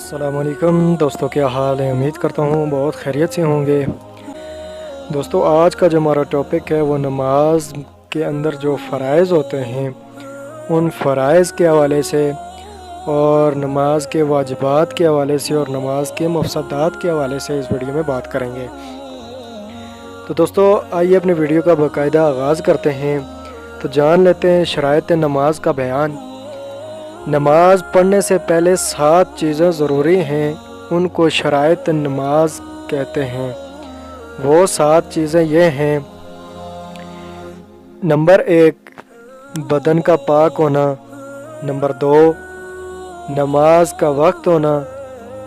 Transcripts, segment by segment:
السلام علیکم دوستوں، کیا حال ہے؟ امید کرتا ہوں بہت خیریت سے ہوں گے۔ دوستوں، آج کا جو ہمارا ٹاپک ہے وہ نماز کے اندر جو فرائض ہوتے ہیں ان فرائض کے حوالے سے اور نماز کے واجبات کے حوالے سے اور نماز کے مفسدات کے حوالے سے اس ویڈیو میں بات کریں گے۔ تو دوستوں، آئیے اپنے ویڈیو کا باقاعدہ آغاز کرتے ہیں۔ تو جان لیتے ہیں شرائط نماز کا بیان۔ نماز پڑھنے سے پہلے 7 چیزیں ضروری ہیں، ان کو شرائط نماز کہتے ہیں۔ وہ 7 چیزیں یہ ہیں: نمبر 1، بدن کا پاک ہونا۔ نمبر 2، نماز کا وقت ہونا۔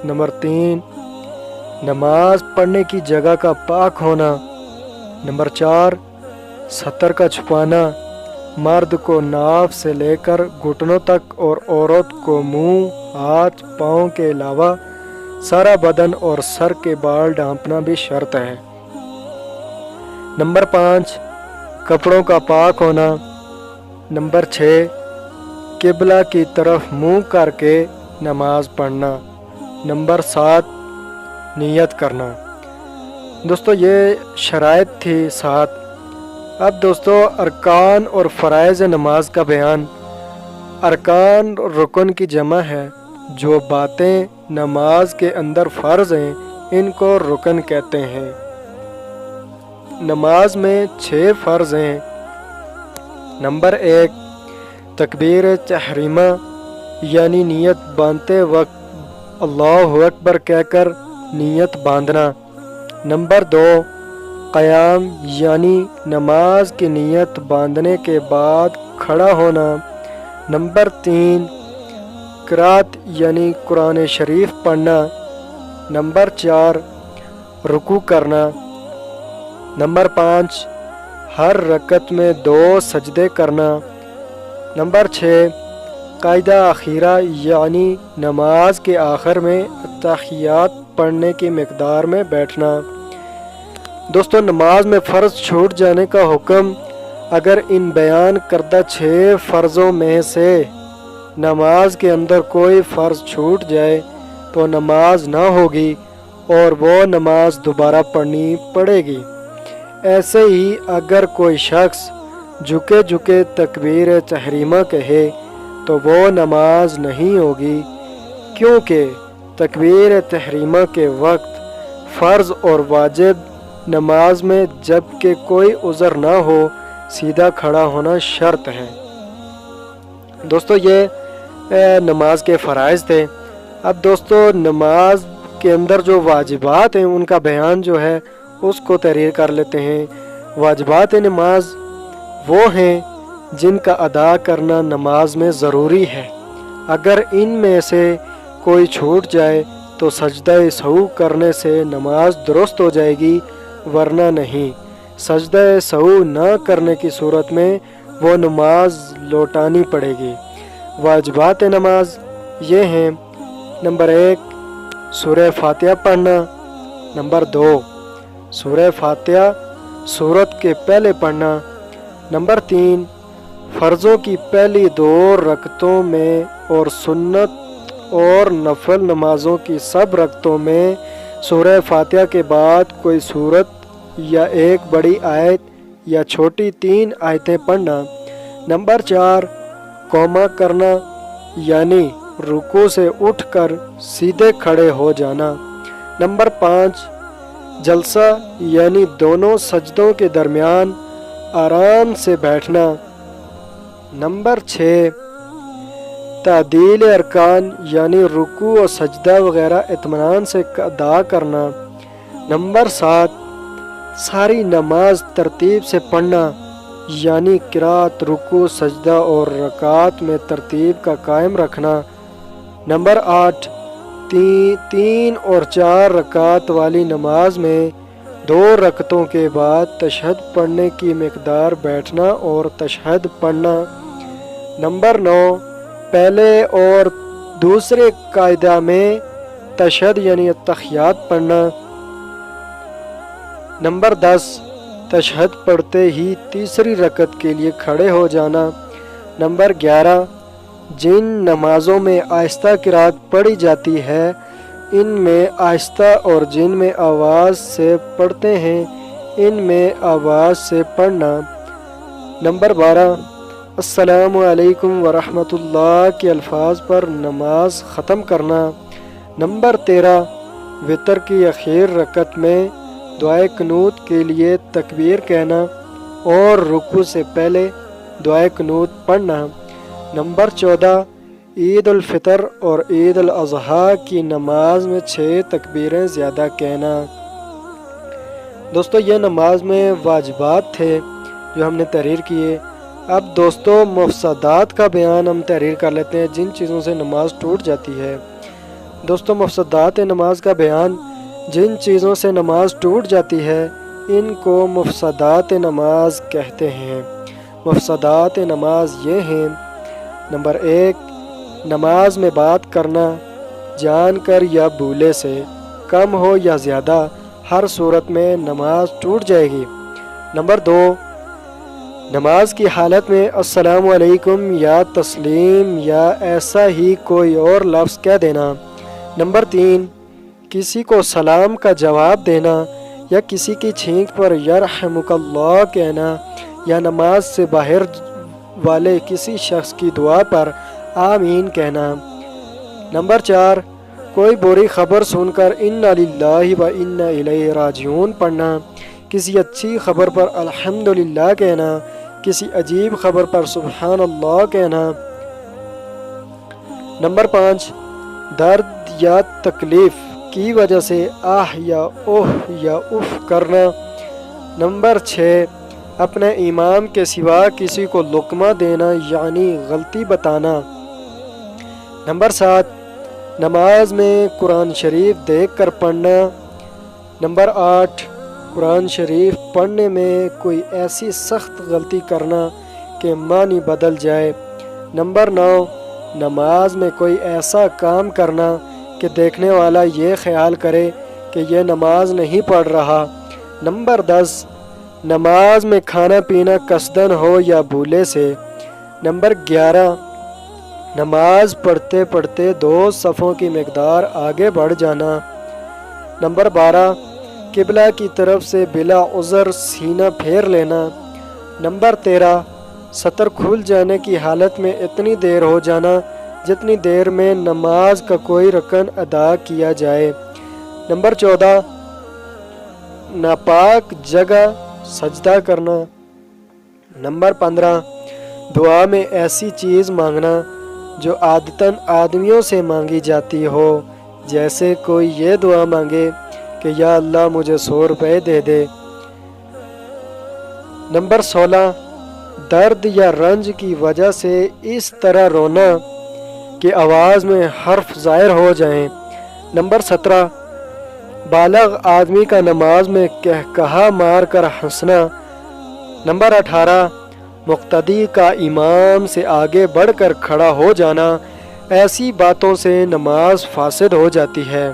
نمبر 3، نماز پڑھنے کی جگہ کا پاک ہونا۔ نمبر 4، ستر کا چھپانا، مرد کو ناف سے لے کر گھٹنوں تک اور عورت کو منہ، ہاتھ، پاؤں کے علاوہ سارا بدن اور سر کے بال ڈھانپنا بھی شرط ہے۔ نمبر 5، کپڑوں کا پاک ہونا۔ نمبر 6، قبلہ کی طرف منہ کر کے نماز پڑھنا۔ نمبر 7، نیت کرنا۔ دوستو، یہ شرائط تھی 7۔ اب دوستو، ارکان اور فرائض نماز کا بیان۔ ارکان رکن کی جمع ہے۔ جو باتیں نماز کے اندر فرض ہیں ان کو رکن کہتے ہیں۔ نماز میں 6 فرض ہیں۔ نمبر 1، تکبیر تحریمہ یعنی نیت باندھتے وقت اللہ اکبر کہہ کر نیت باندھنا۔ نمبر 2، قیام یعنی نماز کی نیت باندھنے کے بعد کھڑا ہونا۔ نمبر 3، قرات یعنی قرآن شریف پڑھنا۔ نمبر 4، رکوع کرنا۔ نمبر 5، ہر رکعت میں 2 سجدے کرنا۔ نمبر 6، قاعدہ اخیرہ یعنی نماز کے آخر میں اتحیات پڑھنے کی مقدار میں بیٹھنا۔ دوستو، نماز میں فرض چھوٹ جانے کا حکم: اگر ان بیان کردہ 6 فرضوں میں سے نماز کے اندر کوئی فرض چھوٹ جائے تو نماز نہ ہوگی اور وہ نماز دوبارہ پڑھنی پڑے گی۔ ایسے ہی اگر کوئی شخص جھکے جھکے تکبیر تحریمہ کہے تو وہ نماز نہیں ہوگی، کیونکہ تکبیر تحریمہ کے وقت فرض اور واجب نماز میں جب کہ کوئی عذر نہ ہو سیدھا کھڑا ہونا شرط ہے۔ دوستو، یہ نماز کے فرائض تھے۔ اب دوستو، نماز کے اندر جو واجبات ہیں ان کا بیان جو ہے اس کو تحریر کر لیتے ہیں۔ واجبات نماز وہ ہیں جن کا ادا کرنا نماز میں ضروری ہے۔ اگر ان میں سے کوئی چھوٹ جائے تو سجدہ سہو کرنے سے نماز درست ہو جائے گی، ورنہ نہیں۔ سجدہ سہو نہ کرنے کی صورت میں وہ نماز لوٹانی پڑے گی۔ واجبات نماز یہ ہیں: نمبر 1، سورہ فاتحہ پڑھنا۔ نمبر 2، سورہ فاتحہ سورت کے پہلے پڑھنا۔ نمبر 3، فرضوں کی پہلی 2 رکعتوں میں اور سنت اور نفل نمازوں کی سب رکعتوں میں سورہ فاتحہ کے بعد کوئی سورت یا ایک بڑی آیت یا چھوٹی 3 آیتیں پڑھنا۔ نمبر 4، قوما کرنا یعنی رکوع سے اٹھ کر سیدھے کھڑے ہو جانا۔ نمبر 5، جلسہ یعنی دونوں سجدوں کے درمیان آرام سے بیٹھنا۔ نمبر 6، تعدیل ارکان یعنی رکوع و سجدہ وغیرہ اطمینان سے ادا کرنا۔ نمبر 7، ساری نماز ترتیب سے پڑھنا یعنی قرات، رکوع، سجدہ اور رکعات میں ترتیب کا قائم رکھنا۔ نمبر 8، 3 اور 4 رکعات والی نماز میں 2 رکعتوں کے بعد تشہد پڑھنے کی مقدار بیٹھنا اور تشہد پڑھنا۔ نمبر 9، پہلے اور دوسرے قاعدہ میں تشہد یعنی اتحیات پڑھنا۔ نمبر 10، تشہد پڑھتے ہی تیسری رکعت کے لیے کھڑے ہو جانا۔ نمبر 11، جن نمازوں میں آہستہ قرات پڑھی جاتی ہے ان میں آہستہ اور جن میں آواز سے پڑھتے ہیں ان میں آواز سے پڑھنا۔ نمبر 12 السلام علیکم ورحمۃ اللہ کے الفاظ پر نماز ختم کرنا۔ نمبر 13 وتر کی اخیر رکعت میں دعائے قنوت کے لیے تکبیر کہنا اور رکوع سے پہلے دعائے قنوت پڑھنا۔ نمبر 14 عید الفطر اور عید الاضحیٰ کی نماز میں 6 تکبیریں زیادہ کہنا۔ دوستو یہ نماز میں واجبات تھے جو ہم نے تحریر کیے۔ اب دوستو مفسدات کا بیان ہم تحریر کر لیتے ہیں جن چیزوں سے نماز ٹوٹ جاتی ہے۔ دوستو مفسدات نماز کا بیان، جن چیزوں سے نماز ٹوٹ جاتی ہے ان کو مفسدات نماز کہتے ہیں۔ مفسدات نماز یہ ہیں: نمبر 1 نماز میں بات کرنا جان کر یا بھولے سے، کم ہو یا زیادہ، ہر صورت میں نماز ٹوٹ جائے گی۔ نمبر 2 نماز کی حالت میں السلام علیکم یا تسلیم یا ایسا ہی کوئی اور لفظ کہہ دینا۔ نمبر 3 کسی کو سلام کا جواب دینا یا کسی کی چھینک پر یرحمک اللہ کہنا یا نماز سے باہر والے کسی شخص کی دعا پر آمین کہنا۔ نمبر 4 کوئی بری خبر سن کر انا للہ و انا الیہ راجعون پڑھنا، کسی اچھی خبر پر الحمدللہ کہنا، کسی عجیب خبر پر سبحان اللہ کہنا۔ نمبر 5 درد یا تکلیف کی وجہ سے آہ یا اوہ یا اف کرنا۔ نمبر 6 اپنے امام کے سوا کسی کو لقمہ دینا یعنی غلطی بتانا۔ نمبر 7 نماز میں قرآن شریف دیکھ کر پڑھنا۔ نمبر 8 قرآن شریف پڑھنے میں کوئی ایسی سخت غلطی کرنا کہ معنی بدل جائے۔ نمبر 9 نماز میں کوئی ایسا کام کرنا کہ دیکھنے والا یہ خیال کرے کہ یہ نماز نہیں پڑھ رہا۔ نمبر 10 نماز میں کھانا پینا قصدن ہو یا بھولے سے۔ نمبر 11 نماز پڑھتے پڑھتے 2 صفوں کی مقدار آگے بڑھ جانا۔ نمبر 12 قبلہ کی طرف سے بلا عذر سینہ پھیر لینا۔ نمبر 13 سطر کھل جانے کی حالت میں اتنی دیر ہو جانا جتنی دیر میں نماز کا کوئی رکن ادا کیا جائے۔ نمبر 14 ناپاک جگہ سجدہ کرنا۔ نمبر 15 دعا میں ایسی چیز مانگنا جو عادتاً آدمیوں سے مانگی جاتی ہو، جیسے کوئی یہ دعا مانگے کہ یا اللہ مجھے 100 روپے دے دے۔ نمبر 16 درد یا رنج کی وجہ سے اس طرح رونا کہ آواز میں حرف ظاہر ہو جائیں۔ نمبر 17 بالغ آدمی کا نماز میں کہا مار کر ہنسنا۔ نمبر 18 مقتدی کا امام سے آگے بڑھ کر کھڑا ہو جانا۔ ایسی باتوں سے نماز فاسد ہو جاتی ہے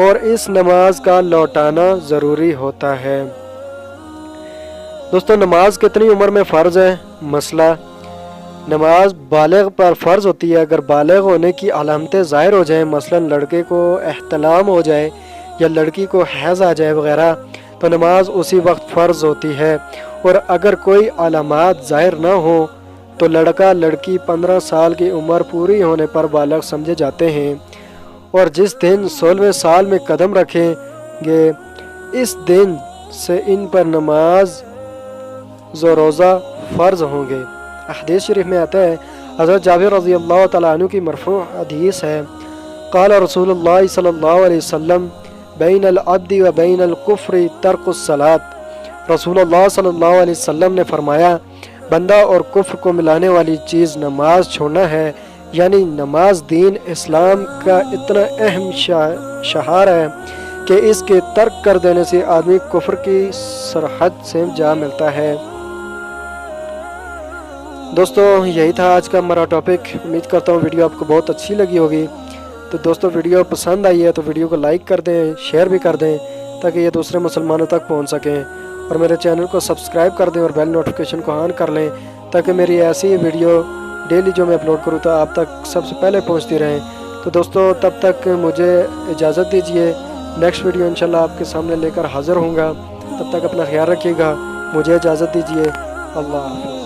اور اس نماز کا لوٹانا ضروری ہوتا ہے۔ دوستو نماز کتنی عمر میں فرض ہے؟ مسئلہ نماز بالغ پر فرض ہوتی ہے اگر بالغ ہونے کی علامتیں ظاہر ہو جائیں، مثلا لڑکے کو احتلام ہو جائے یا لڑکی کو حیض آ جائے وغیرہ، تو نماز اسی وقت فرض ہوتی ہے۔ اور اگر کوئی علامات ظاہر نہ ہو تو لڑکا لڑکی 15 سال کی عمر پوری ہونے پر بالغ سمجھے جاتے ہیں، اور جس دن 16ویں سال میں قدم رکھیں گے اس دن سے ان پر نماز و روزہ فرض ہوں گے۔ حدیث شریف میں آتا ہے، حضرت جابر رضی اللہ تعالیٰ عنہ کی مرفوع حدیث ہے، قال رسول اللہ صلی اللہ علیہ وسلم بین العبد و بین الکفر ترک الصلاۃ۔ رسول اللہ صلی اللہ علیہ وسلم نے فرمایا بندہ اور کفر کو ملانے والی چیز نماز چھوڑنا ہے، یعنی نماز دین اسلام کا اتنا اہم شعار ہے کہ اس کے ترک کر دینے سے آدمی کفر کی سرحد سے جا ملتا ہے۔ دوستو یہی تھا آج کا ہمارا ٹاپک۔ امید کرتا ہوں ویڈیو آپ کو بہت اچھی لگی ہوگی۔ تو دوستو ویڈیو پسند آئی ہے تو ویڈیو کو لائک کر دیں، شیئر بھی کر دیں تاکہ یہ دوسرے مسلمانوں تک پہنچ سکیں، اور میرے چینل کو سبسکرائب کر دیں اور بیل نوٹیفیکیشن کو آن کر لیں تاکہ میری ایسی ویڈیو ڈیلی جو میں اپلوڈ کروں تو آپ تک سب سے پہلے پہنچتی رہیں۔ تو دوستو تب تک مجھے اجازت دیجیے، نیکسٹ ویڈیو انشاءاللہ آپ کے سامنے لے کر حاضر ہوں گا، تب تک اپنا خیال رکھیے گا، مجھے اجازت دیجیے، اللہ حافظ۔